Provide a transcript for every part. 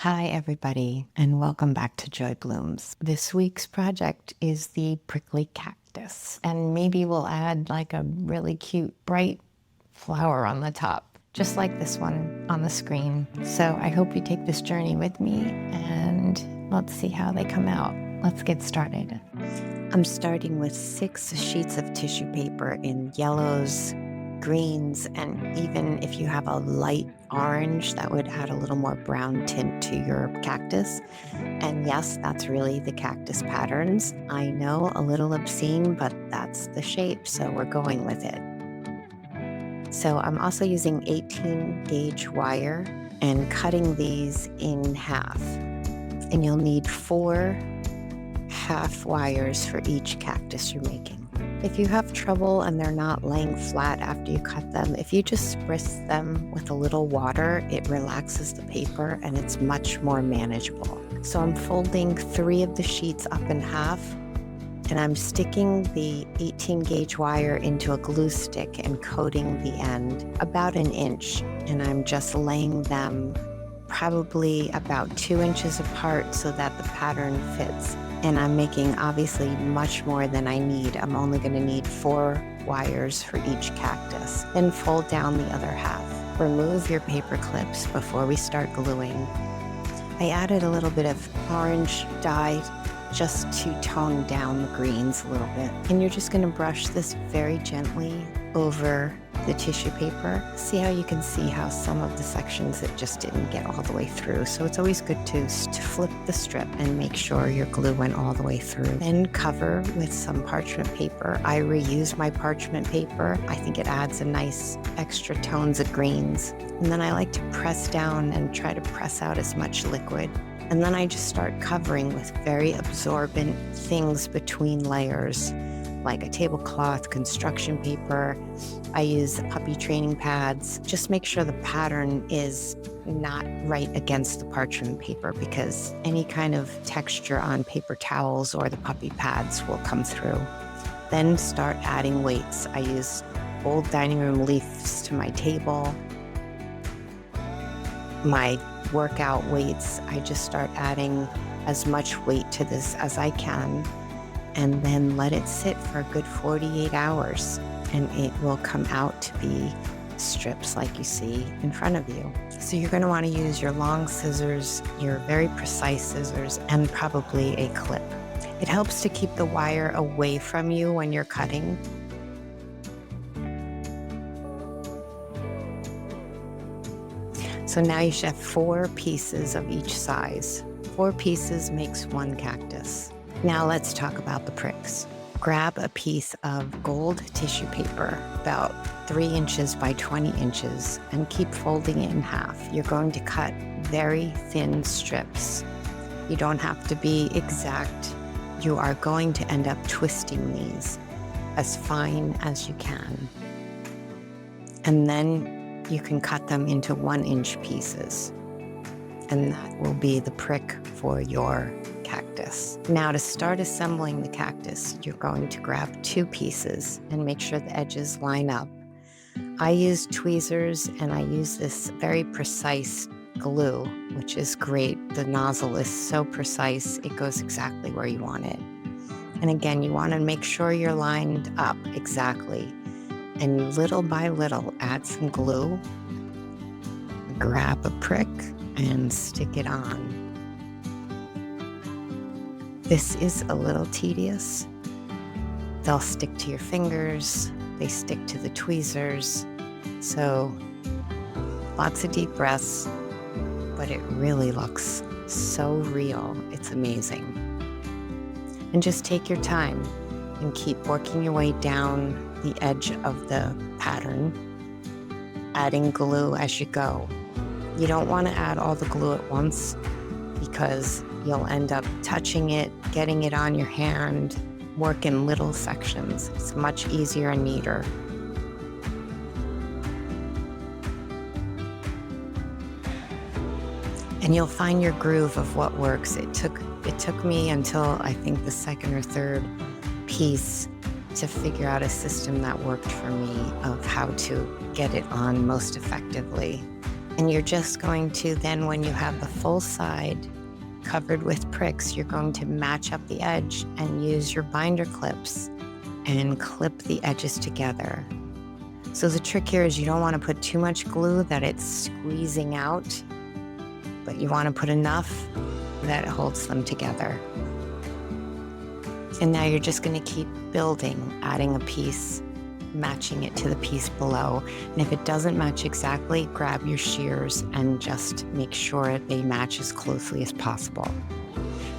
Hi everybody, and welcome back to Joy Blooms. This week's project is the prickly cactus, and maybe we'll add like a really cute bright flower on the top, just like this one on the screen. So I hope you take this journey with me, and let's see how they come out. Let's get started. I'm starting with 6 sheets of tissue paper in yellows, greens, and even if you have a light orange, that would add a little more brown tint to your cactus. And yes, that's really the cactus patterns. I know, a little obscene, but that's the shape, so we're going with it. So I'm also using 18 gauge wire and cutting these in half. And you'll need 4 half wires for each cactus you're making. If you have trouble and they're not laying flat after you cut them, if you just spritz them with a little water, it relaxes the paper and it's much more manageable. So I'm folding 3 of the sheets up in half, and I'm sticking the 18 gauge wire into a glue stick and coating the end about 1 inch. And I'm just laying them probably about 2 inches apart so that the pattern fits. And I'm making obviously much more than I need. I'm only going to need 4 wires for each cactus. Then fold down the other half. Remove your paper clips before we start gluing. I added a little bit of orange dye just to tone down the greens a little bit. And you're just going to brush this very gently over the tissue paper. See how you can see how some of the sections it just didn't get all the way through. So it's always good to flip the strip and make sure your glue went all the way through. Then cover with some parchment paper. I reuse my parchment paper. I think it adds a nice extra tones of greens. And then I like to press down and try to press out as much liquid. And then I just start covering with very absorbent things between layers, like a tablecloth, construction paper. I use puppy training pads. Just make sure the pattern is not right against the parchment paper, because any kind of texture on paper towels or the puppy pads will come through. Then start adding weights. I use old dining room leaves to my table. My workout weights, I just start adding as much weight to this as I can, and then let it sit for a good 48 hours, and it will come out to be strips like you see in front of you. So you're going to want to use your long scissors, your very precise scissors, and probably a clip. It helps to keep the wire away from you when you're cutting. So now you should have 4 pieces of each size. 4 pieces makes 1 cactus. Now let's talk about the pricks. Grab a piece of gold tissue paper, about 3 inches by 20 inches, and keep folding it in half. You're going to cut very thin strips. You don't have to be exact. You are going to end up twisting these as fine as you can. And then you can cut them into 1-inch pieces. And that will be the prick for your cactus. Now, to start assembling the cactus, you're going to grab 2 pieces and make sure the edges line up. I use tweezers, and I use this very precise glue, which is great. The nozzle is so precise, it goes exactly where you want it. And again, you want to make sure you're lined up exactly. And little by little, add some glue, grab a prick, and stick it on. This is a little tedious. They'll stick to your fingers, they stick to the tweezers. So lots of deep breaths, but it really looks so real. It's amazing. And just take your time and keep working your way down the edge of the pattern, adding glue as you go. You don't want to add all the glue at once, because you'll end up touching it, getting it on your hand. Work in little sections. It's much easier and neater. And you'll find your groove of what works. It took me until I think the 2nd or 3rd piece to figure out a system that worked for me of how to get it on most effectively. And you're just going to then, when you have the full side covered with pricks, you're going to match up the edge and use your binder clips and clip the edges together. So the trick here is you don't want to put too much glue that it's squeezing out, but you want to put enough that it holds them together. And now you're just going to keep building, adding a piece, matching it to the piece below. And if it doesn't match exactly, grab your shears and just make sure they match as closely as possible.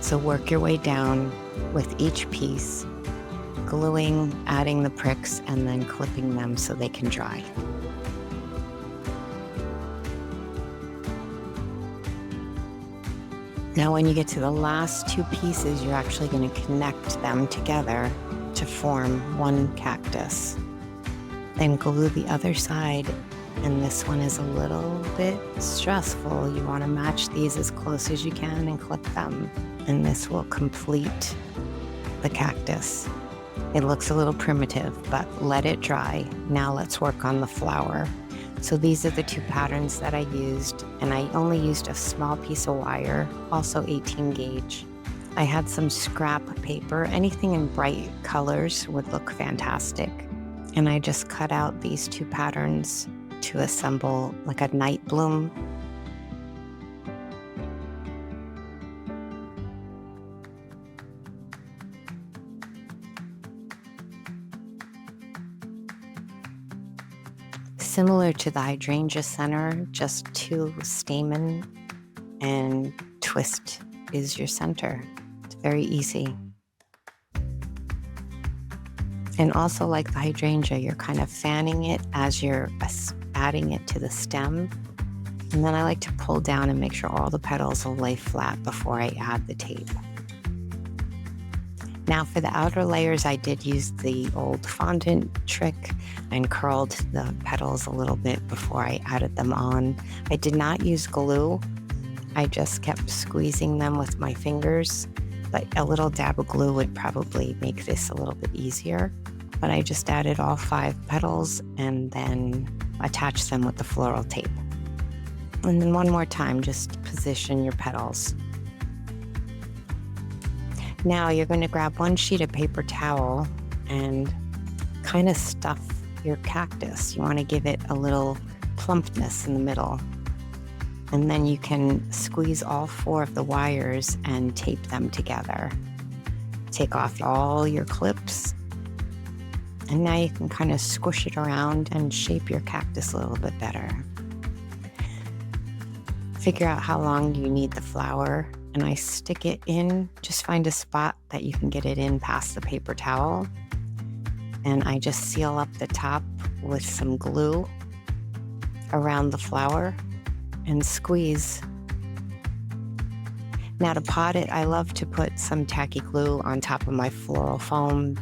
So work your way down with each piece, gluing, adding the pricks, and then clipping them so they can dry. Now when you get to the last two pieces, you're actually going to connect them together to form one cactus. Then glue the other side, and this one is a little bit stressful. You want to match these as close as you can and clip them, and this will complete the cactus. It looks a little primitive, but let it dry. Now let's work on the flower. So these are the two patterns that I used, and I only used a small piece of wire, also 18 gauge. I had some scrap paper. Anything in bright colors would look fantastic. And I just cut out these two patterns to assemble like a night bloom. Similar to the hydrangea center, just two stamen and twist is your center. It's very easy. And also like the hydrangea, you're kind of fanning it as you're adding it to the stem. And then I like to pull down and make sure all the petals will lay flat before I add the tape. Now for the outer layers, I did use the old fondant trick and curled the petals a little bit before I added them on. I did not use glue. I just kept squeezing them with my fingers, but a little dab of glue would probably make this a little bit easier. But I just added all 5 petals and then attached them with the floral tape. And then one more time, just position your petals. Now you're going to grab one sheet of paper towel and kind of stuff your cactus. You want to give it a little plumpness in the middle. And then you can squeeze all 4 of the wires and tape them together. Take off all your clips. And now you can kind of squish it around and shape your cactus a little bit better. Figure out how long you need the flower, and I stick it in. Just find a spot that you can get it in past the paper towel. And I just seal up the top with some glue around the flower and squeeze. Now to pot it, I love to put some tacky glue on top of my floral foam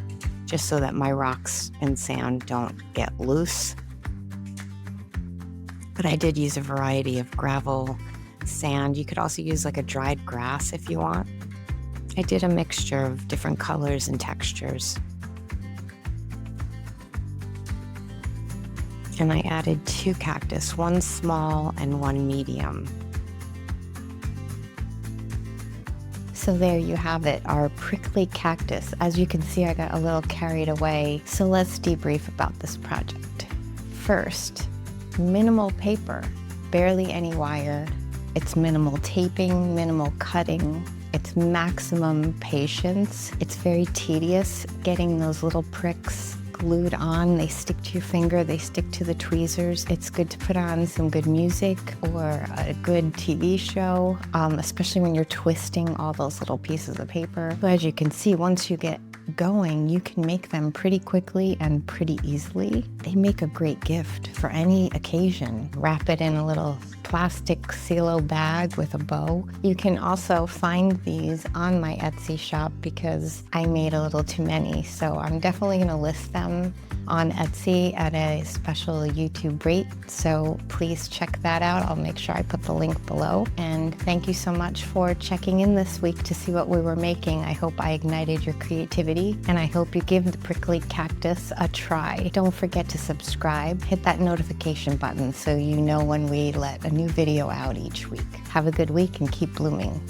just so that my rocks and sand don't get loose. But I did use a variety of gravel, sand. You could also use like a dried grass if you want. I did a mixture of different colors and textures. And I added 2 cactus, one small and one medium. So there you have it, our prickly cactus. As you can see, I got a little carried away. So let's debrief about this project. First, minimal paper, barely any wire. It's minimal taping, minimal cutting. It's maximum patience. It's very tedious getting those little pricks glued on. They stick to your finger, they stick to the tweezers. It's good to put on some good music or a good TV show, especially when you're twisting all those little pieces of paper. So as you can see, once you get going, you can make them pretty quickly and pretty easily. They make a great gift for any occasion. Wrap it in a little plastic silo bag with a bow. You can also find these on my Etsy shop because I made a little too many, so I'm definitely going to list them on Etsy at a special YouTube rate. So please check that out. I'll make sure I put the link below. And thank you so much for checking in this week to see what we were making. I hope I ignited your creativity, and I hope you give the prickly cactus a try. Don't forget to subscribe, hit that notification button so you know when we let a new video out each week. Have a good week and keep blooming.